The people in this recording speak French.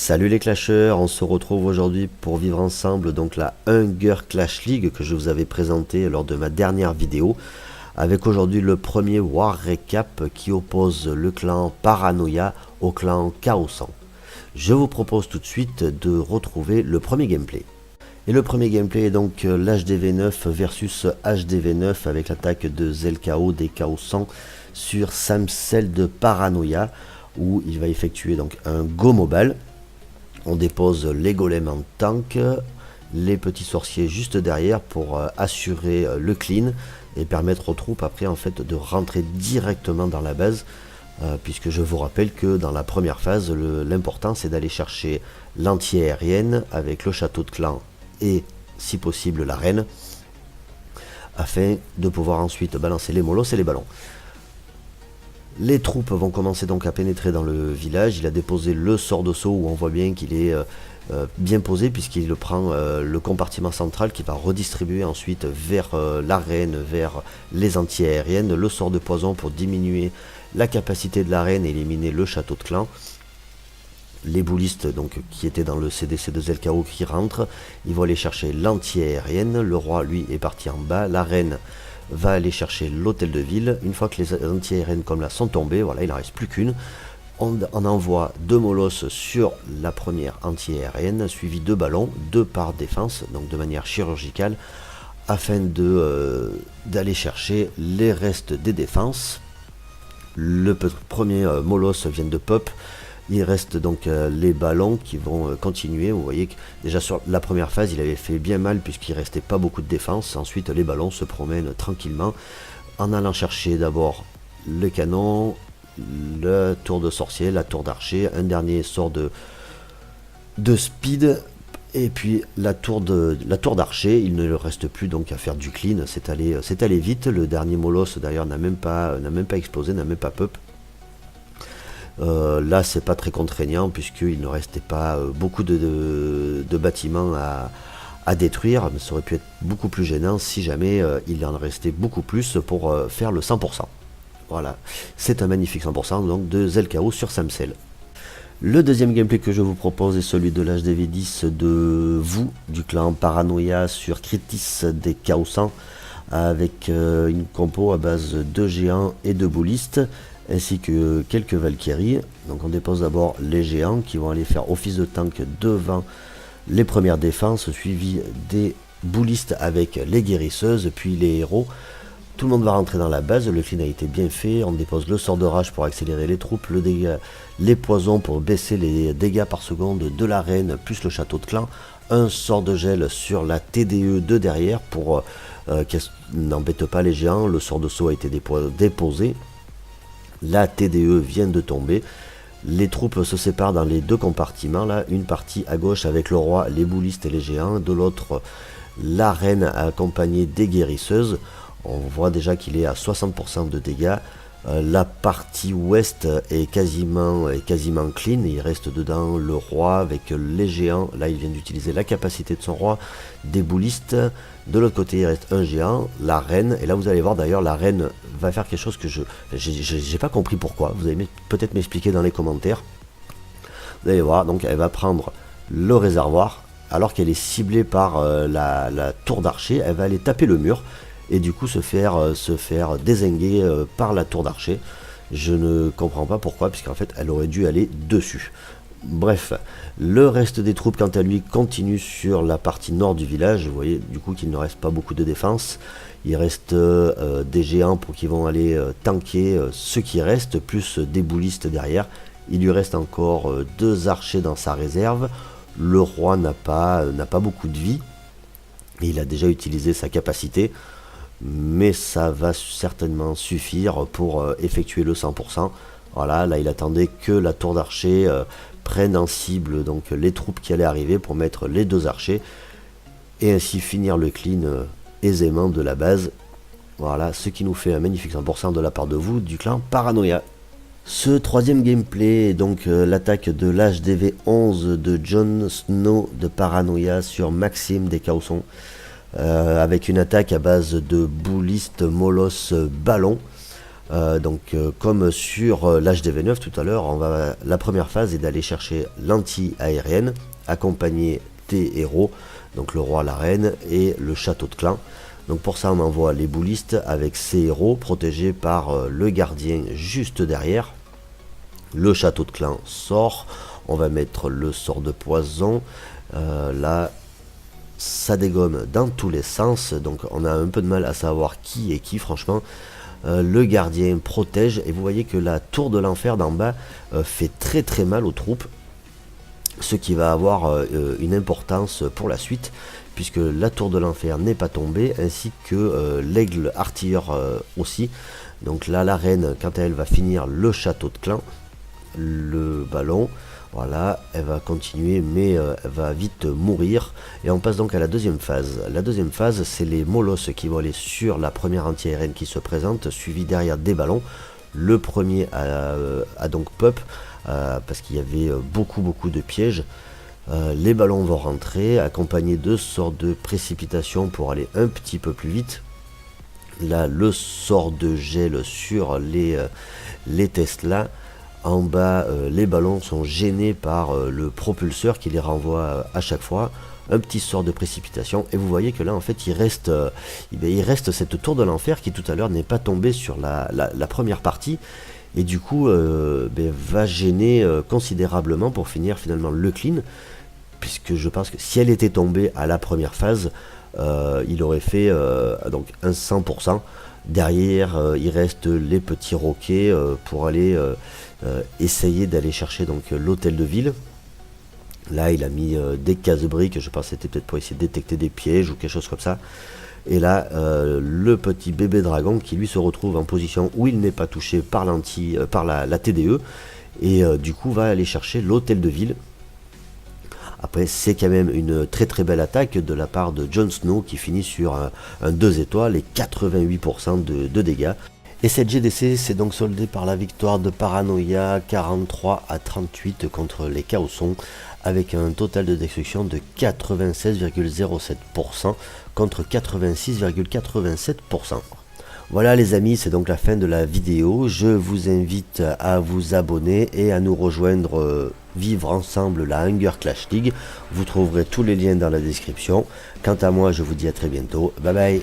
Salut les clasheurs, on se retrouve aujourd'hui pour vivre ensemble donc la Hunger Clash League que je vous avais présentée lors de ma dernière vidéo, avec aujourd'hui le premier War Recap qui oppose le clan Paranoia au clan Chaosan. Je vous propose tout de suite de retrouver le premier gameplay. Et le premier gameplay est donc l'HDV9 versus HDV9 avec l'attaque de Zelkao des Chaosan sur Samsel de Paranoia, où il va effectuer donc un go mobile. On dépose les golems en tank, les petits sorciers juste derrière pour assurer le clean et permettre aux troupes après en fait de rentrer directement dans la base, puisque je vous rappelle que dans la première phase l'important c'est d'aller chercher l'anti-aérienne avec le château de clan et si possible la reine, afin de pouvoir ensuite balancer les molosses et les ballons. Les troupes vont commencer donc à pénétrer dans le village. Il a déposé le sort de saut où on voit bien qu'il est bien posé, puisqu'il prend le compartiment central qui va redistribuer ensuite vers l'arène, vers les anti-aériennes, le sort de poison pour diminuer la capacité de l'arène et éliminer le château de clan. Les boulistes donc qui étaient dans le CDC de Zelkao qui rentrent, ils vont aller chercher l'anti-aérienne. Le roi lui est parti en bas, la reine va aller chercher l'hôtel de ville. Une fois que les anti-aériennes comme là sont tombées, voilà, il n'en reste plus qu'une. On envoie deux molosses sur la première anti-aérienne, suivi de ballons, deux par défense, donc de manière chirurgicale, afin d'aller chercher les restes des défenses. Le premier molosse vient de pop. Il reste donc les ballons qui vont continuer. Vous voyez que déjà sur la première phase il avait fait bien mal puisqu'il restait pas beaucoup de défense. Ensuite les ballons se promènent tranquillement en allant chercher d'abord le canon, le tour de sorcier, la tour d'archer, un dernier sort de speed et puis la tour d'archer. Il ne reste plus donc à faire du clean. C'est allé vite. Le dernier molosse d'ailleurs n'a même pas explosé, n'a même pas pop. Là c'est pas très contraignant puisqu'il ne restait pas beaucoup de bâtiments à détruire, mais ça aurait pu être beaucoup plus gênant si jamais il en restait beaucoup plus pour faire le 100%. Voilà, c'est un magnifique 100% donc de Zelkao sur Samsel. Le deuxième gameplay que je vous propose est celui de l'HDV10 de vous, du clan Paranoia sur Kritis des Chaosan, avec une compo à base de géants et de boulistes, ainsi que quelques Valkyries. Donc on dépose d'abord les géants qui vont aller faire office de tank devant les premières défenses, suivi des boulistes avec les guérisseuses, puis les héros. Tout le monde va rentrer dans la base, le clean a été bien fait, on dépose le sort de rage pour accélérer les troupes, le dégât, les poisons pour baisser les dégâts par seconde de l'arène, plus le château de clan, un sort de gel sur la TDE de derrière pour qu'elle n'embête pas les géants. Le sort de saut a été déposé. La TDE vient de tomber. Les troupes se séparent dans les deux compartiments. Là, une partie à gauche avec le roi, les boulistes et les géants. De l'autre, la reine accompagnée des guérisseuses. On voit déjà qu'il est à 60% de dégâts. La partie ouest est quasiment clean. Il reste dedans le roi avec les géants. Là, il vient d'utiliser la capacité de son roi, des boulistes. De l'autre côté, il reste un géant, la reine. Et là, vous allez voir d'ailleurs, la reine va faire quelque chose que j'ai pas compris pourquoi. Vous allez peut-être m'expliquer dans les commentaires. Vous allez voir, donc elle va prendre le réservoir. Alors qu'elle est ciblée par la tour d'archer, elle va aller taper le mur. Et du coup se faire dézinguer par la tour d'archer. Je ne comprends pas pourquoi, puisqu'en fait elle aurait dû aller dessus. Bref, le reste des troupes quant à lui continue sur la partie nord du village. Vous voyez du coup qu'il ne reste pas beaucoup de défense. Il reste des géants qui vont aller tanker ce qui reste, plus des boulistes derrière. Il lui reste encore deux archers dans sa réserve. Le roi n'a pas beaucoup de vie. Et il a déjà utilisé sa capacité. Mais ça va certainement suffire pour effectuer le 100%. Voilà, là il attendait que la tour d'archer prenne en cible donc les troupes qui allaient arriver pour mettre les deux archers et ainsi finir le clean aisément de la base. Voilà, ce qui nous fait un magnifique 100% de la part de vous, du clan Paranoia. Ce troisième gameplay est donc l'attaque de l'HDV11 de Jon Snow de Paranoia sur Maxime des Chaosan. Avec une attaque à base de boulistes, molosses, ballons. Comme sur l'HDV9 tout à l'heure, la première phase est d'aller chercher l'anti-aérienne, accompagné des héros, donc le roi, la reine et le château de clan. Donc pour ça on envoie les boulistes avec ces héros protégés par le gardien juste derrière. Le château de clan sort, on va mettre le sort de poison, là ça dégomme dans tous les sens, donc on a un peu de mal à savoir qui est qui franchement. Le gardien protège et vous voyez que la tour de l'enfer d'en bas fait très très mal aux troupes, ce qui va avoir une importance pour la suite, puisque la tour de l'enfer n'est pas tombée, ainsi que l'aigle artilleur aussi. Donc là la reine, quand elle va finir le château de clan, le ballon, voilà, elle va continuer mais elle va vite mourir, et on passe donc à la deuxième phase. La deuxième phase, c'est les molosses qui vont aller sur la première anti-aérienne qui se présente, suivi derrière des ballons. Le premier a donc pop, parce qu'il y avait beaucoup de pièges. Les ballons vont rentrer, accompagnés de sorts de précipitation pour aller un petit peu plus vite. Là, le sort de gel sur les Tesla. En bas, les ballons sont gênés par le propulseur qui les renvoie à chaque fois. Un petit sort de précipitation. Et vous voyez que là, en fait, il reste cette tour de l'enfer qui, tout à l'heure, n'est pas tombée sur la première partie. Et du coup, va gêner considérablement pour finir finalement le clean. Puisque je pense que si elle était tombée à la première phase, il aurait fait donc un 100%. Derrière, il reste les petits roquets pour aller essayer d'aller chercher donc l'hôtel de ville. Là, il a mis des casse-briques, je pense que c'était peut-être pour essayer de détecter des pièges ou quelque chose comme ça. Et là, le petit bébé dragon qui lui se retrouve en position où il n'est pas touché par la TDE, et du coup va aller chercher l'hôtel de ville. Après, c'est quand même une très très belle attaque de la part de Jon Snow qui finit sur un 2 étoiles et 88% de dégâts. Et cette GDC s'est donc soldée par la victoire de Paranoia 43-38 contre les Chaosons, avec un total de destruction de 96,07% contre 86,87%. Voilà les amis, c'est donc la fin de la vidéo. Je vous invite à vous abonner et à nous rejoindre vivre ensemble la Hunger Clash League. Vous trouverez tous les liens dans la description. Quant à moi, je vous dis à très bientôt. Bye bye.